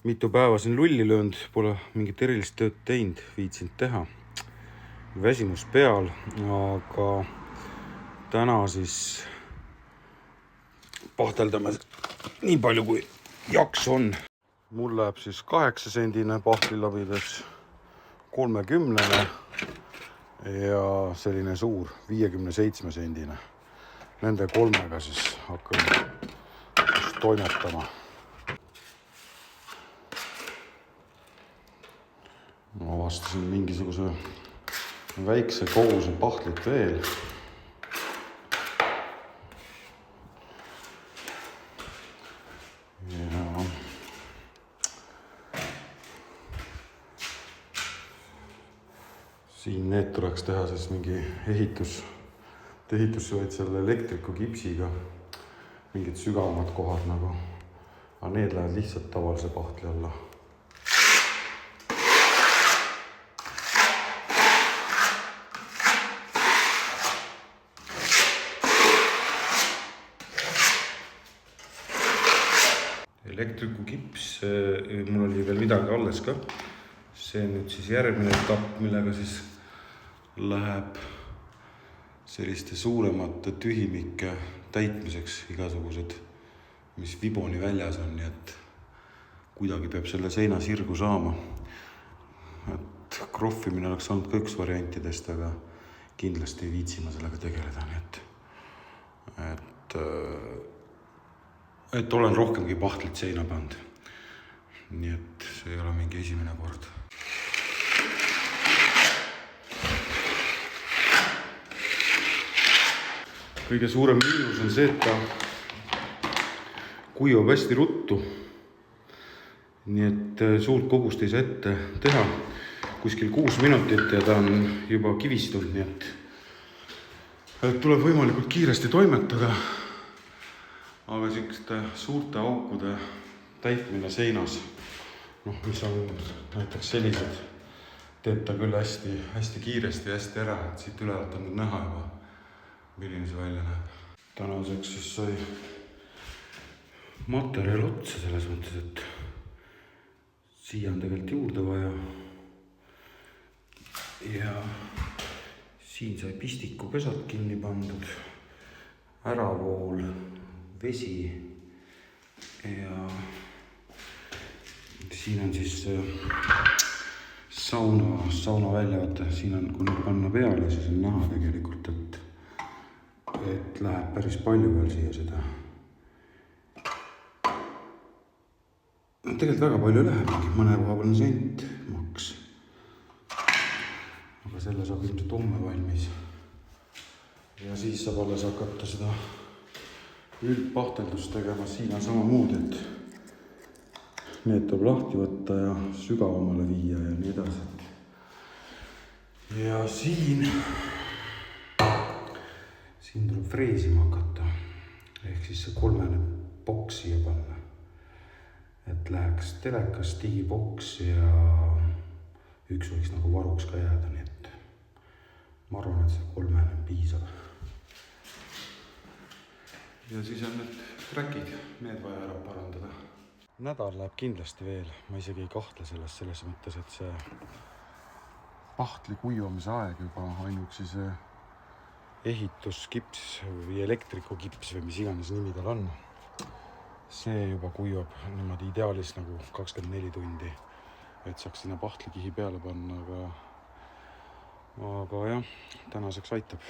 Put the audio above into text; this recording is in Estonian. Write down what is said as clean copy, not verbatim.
mitu päeva siin lulli löönud, pole mingit erilist tööd teinud, viitsinud teha. Väsimus peal, aga täna siis pahteldame nii palju kui jaks on. Mul läheb siis 8-sendine pahtlilabides, 30 ja selline suur 57-sendine. Nende kolmega siis hakkame toimetama. Ma avastasin mingisuguse väikse koguse pahtlit veel. Ja siin need tuleks teha siis mingi ehitus vaid selle elektriku kipsiga. Mingid sügavamad kohad nagu. Aga need lähevad lihtsalt tavalise pahtli alla. Elektriku kips, mul oli veel midagi alles ka. See nüüd siis järgmine etapp, millega siis läheb selliste suuremate tühimike täitmiseks igasugused, mis viboni väljas on, nii et kuidagi peab selle seina sirgu saama. Et krohvimine oleks olnud ka üks variantidest, aga kindlasti ei viitsi ma sellega tegeleda, nii et olen rohkemgi pahtlit seina pannud. Nii et see ei ole mingi esimene kord. Kõige suurem miinus on see, et ta kuivab hästi ruttu. Nii et suurt kogust ei saa ette teha. Kuskil 6 minutit ja ta on juba kivistunud, nii et tuleb võimalikult kiiresti toimetada. Aga selliste suurte aukude täitmine seinas, mis on näiteks sellised, teeb ta küll hästi kiiresti ja hästi ära, et siit ülevalt on näha juba, milline see välja näeb. Tänaseks siis sai materjal otsa selles mõttes, et siia on tegelikult juurde vaja. Ja siin sai pistikupesad kinni pandud, äravool, vesi ja siin on siis sauna välja, vaata, siin on, kui nüüd panna peale, siis on näha tegelikult, et läheb päris palju veel siia seda. Tegelikult väga palju läheb, mõne koha peal sent maks. Aga selle saab ilmselt homme valmis. Ja siis saab alles hakata seda üldpahteldust tegema. Siin on samamoodi, et need tuleb lahti võtta ja sügavamale viia ja nii edasi. Ja siin tuleb freesima hakata. Ehk siis see 3 boks siia panna. Et läheks telekas, digiboks ja üks võiks nagu varuks ka jääda. Nii et ma arvan, et see 3 piisab. Ja siis on need trackid, need vaja ära parandada. Nädal läheb kindlasti veel, ma isegi ei kahtle selles mõttes, et see pahtli kuivamise aeg juba ainuksi see ehituskips või elektrikukips või mis iganes nimi tal on. See juba kuivab niimoodi ideaalis nagu 24 tundi, et saaks sinna pahtlikihi peale panna, aga jah, tänaseks aitab.